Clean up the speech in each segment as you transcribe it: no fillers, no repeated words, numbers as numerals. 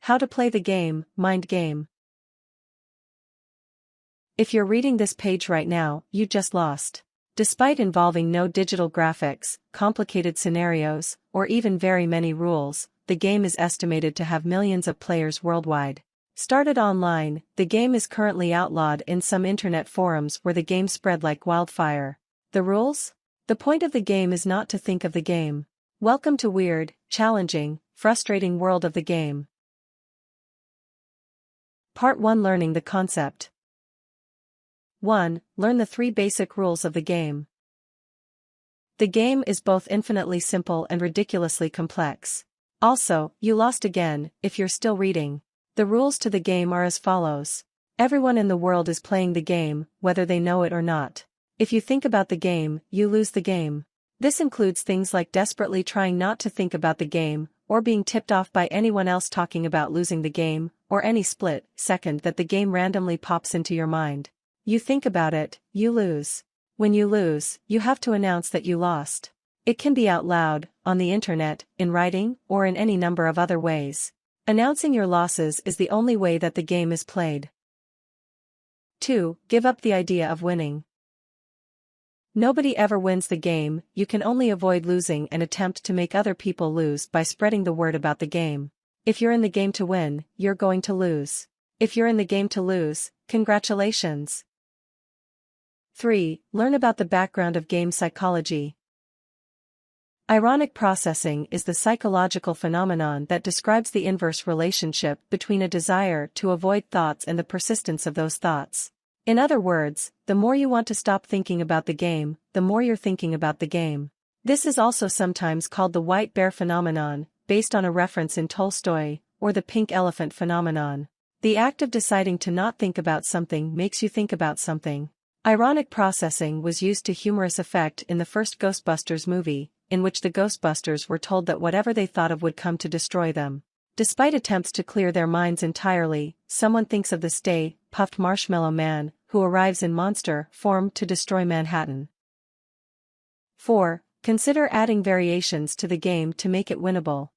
How to play the game, mind game. If you're reading this page right now, you just lost. Despite involving no digital graphics, complicated scenarios, or even very many rules, the game is estimated to have millions of players worldwide. Started online, the game is currently outlawed in some internet forums where the game spread like wildfire. The rules? The point of the game is not to think of the game. Welcome to weird, challenging, frustrating world of the game. Part 1. Learning the concept. 1. Learn the 3 basic rules of the game. The game is both infinitely simple and ridiculously complex. Also, you lost again, if you're still reading. The rules to the game are as follows. Everyone in the world is playing the game, whether they know it or not. If you think about the game, you lose the game. This includes things like desperately trying not to think about the game, or being tipped off by anyone else talking about losing the game, or any split second that the game randomly pops into your mind. You think about it, you lose. When you lose, you have to announce that you lost. It can be out loud, on the internet, in writing, or in any number of other ways. Announcing your losses is the only way that the game is played. 2. Give up the idea of winning. Nobody ever wins the game, you can only avoid losing and attempt to make other people lose by spreading the word about the game. If you're in the game to win, you're going to lose. If you're in the game to lose, congratulations. 3. Learn about the background of game psychology. Ironic processing is the psychological phenomenon that describes the inverse relationship between a desire to avoid thoughts and the persistence of those thoughts. In other words, the more you want to stop thinking about the game, the more you're thinking about the game. This is also sometimes called the white bear phenomenon, based on a reference in Tolstoy, or the pink elephant phenomenon. The act of deciding to not think about something makes you think about something. Ironic processing was used to humorous effect in the first Ghostbusters movie, in which the Ghostbusters were told that whatever they thought of would come to destroy them. Despite attempts to clear their minds entirely, someone thinks of the Stay Puft Marshmallow Man, who arrives in monster form to destroy Manhattan. 4. Consider adding variations to the game to make it winnable.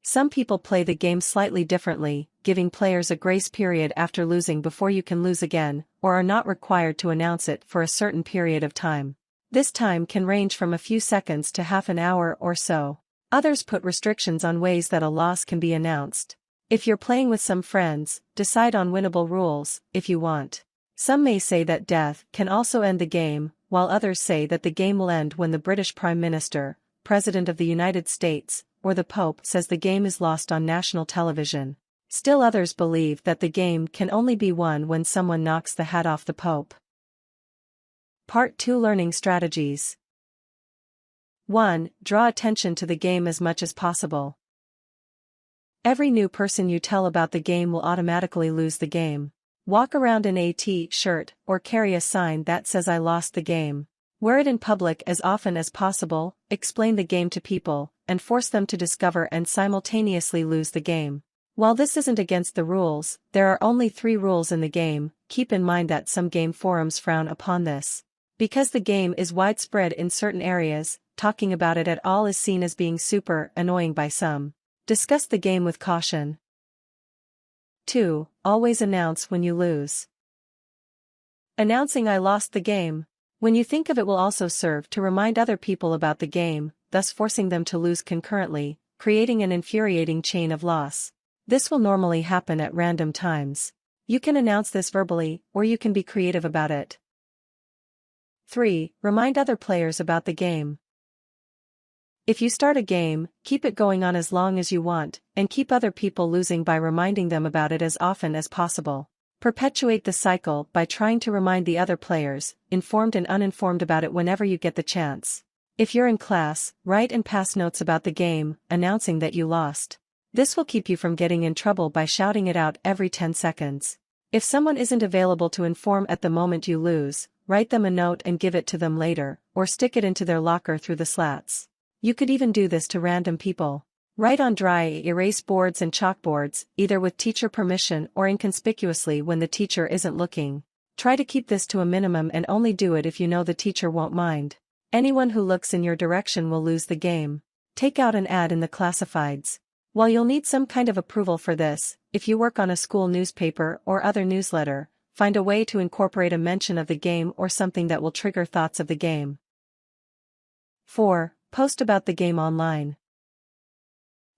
Some people play the game slightly differently, giving players a grace period after losing before you can lose again, or are not required to announce it for a certain period of time. This time can range from a few seconds to half an hour or so. Others put restrictions on ways that a loss can be announced. If you're playing with some friends, decide on winnable rules, if you want. Some may say that death can also end the game, while others say that the game will end when the British Prime Minister, President of the United States, or the Pope says the game is lost on national television. Still others believe that the game can only be won when someone knocks the hat off the Pope. Part 2. Learning strategies. 1. Draw attention to the game as much as possible. Every new person you tell about the game will automatically lose the game. Walk around in a t-shirt or carry a sign that says "I lost the game." Wear it in public as often as possible, explain the game to people, and force them to discover and simultaneously lose the game. While this isn't against the rules, there are only 3 rules in the game. Keep in mind that some game forums frown upon this. Because the game is widespread in certain areas, talking about it at all is seen as being super annoying by some. Discuss the game with caution. 2. Always announce when you lose. Announcing "I lost the game." When you think of it will also serve to remind other people about the game, thus forcing them to lose concurrently, creating an infuriating chain of loss. This will normally happen at random times. You can announce this verbally, or you can be creative about it. 3. Remind other players about the game. If you start a game, keep it going on as long as you want, and keep other people losing by reminding them about it as often as possible. Perpetuate the cycle by trying to remind the other players, informed and uninformed, about it whenever you get the chance. If you're in class, write and pass notes about the game, announcing that you lost. This will keep you from getting in trouble by shouting it out every 10 seconds. If someone isn't available to inform at the moment you lose, write them a note and give it to them later, or stick it into their locker through the slats. You could even do this to random people. Write on dry erase boards and chalkboards, either with teacher permission or inconspicuously when the teacher isn't looking. Try to keep this to a minimum and only do it if you know the teacher won't mind. Anyone who looks in your direction will lose the game. Take out an ad in the classifieds. While you'll need some kind of approval for this, if you work on a school newspaper or other newsletter, find a way to incorporate a mention of the game or something that will trigger thoughts of the game. 4. Post about the game online.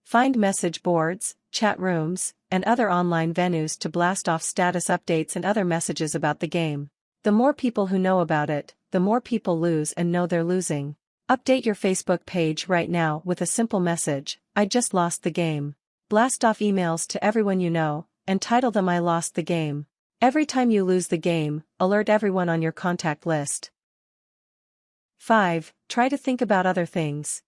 Find message boards, chat rooms, and other online venues to blast off status updates and other messages about the game. The more people who know about it, the more people lose and know they're losing. Update your Facebook page right now with a simple message, "I just lost the game." Blast off emails to everyone you know, and title them "I lost the game." Every time you lose the game, alert everyone on your contact list. 5. Try to think about other things.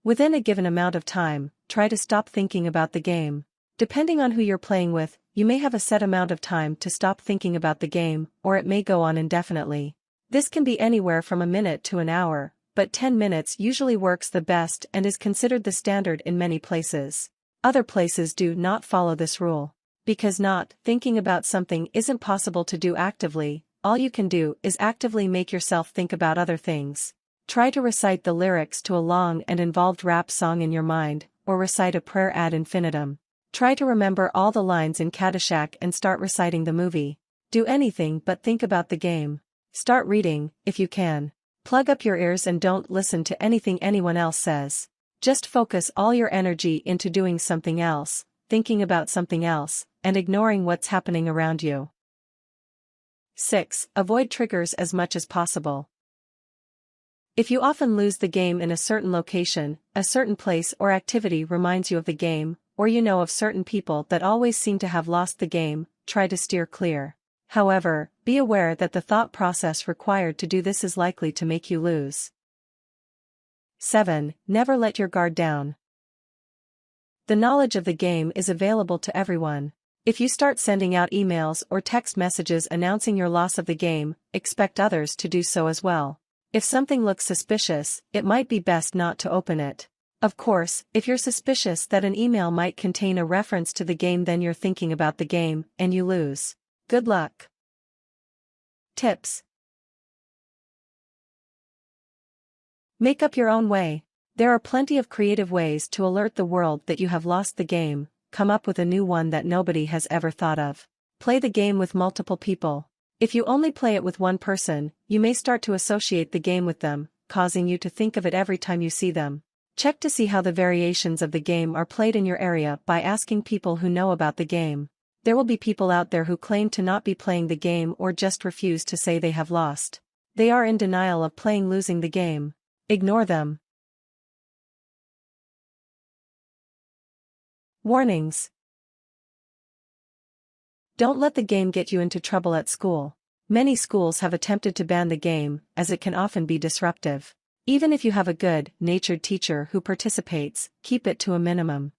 Within a given amount of time, try to stop thinking about the game. Depending on who you're playing with, you may have a set amount of time to stop thinking about the game, or it may go on indefinitely. This can be anywhere from a minute to an hour, but 10 minutes usually works the best and is considered the standard in many places. Other places do not follow this rule. Because not thinking about something isn't possible to do actively, all you can do is actively make yourself think about other things. Try to recite the lyrics to a long and involved rap song in your mind, or recite a prayer ad infinitum. Try to remember all the lines in Caddyshack and start reciting the movie. Do anything but think about the game. Start reading, if you can. Plug up your ears and don't listen to anything anyone else says. Just focus all your energy into doing something else, thinking about something else, and ignoring what's happening around you. 6. Avoid triggers as much as possible. If you often lose the game in a certain location, a certain place or activity reminds you of the game, or you know of certain people that always seem to have lost the game, try to steer clear. However, be aware that the thought process required to do this is likely to make you lose. 7. Never let your guard down. The knowledge of the game is available to everyone. If you start sending out emails or text messages announcing your loss of the game, expect others to do so as well. If something looks suspicious, it might be best not to open it. Of course, if you're suspicious that an email might contain a reference to the game, then you're thinking about the game, and you lose. Good luck. Tips. Make up your own way. There are plenty of creative ways to alert the world that you have lost the game. Come up with a new one that nobody has ever thought of. Play the game with multiple people. If you only play it with one person, you may start to associate the game with them, causing you to think of it every time you see them. Check to see how the variations of the game are played in your area by asking people who know about the game. There will be people out there who claim to not be playing the game or just refuse to say they have lost. They are in denial of losing the game. Ignore them. Warnings. Don't let the game get you into trouble at school. Many schools have attempted to ban the game, as it can often be disruptive. Even if you have a good-natured teacher who participates, keep it to a minimum.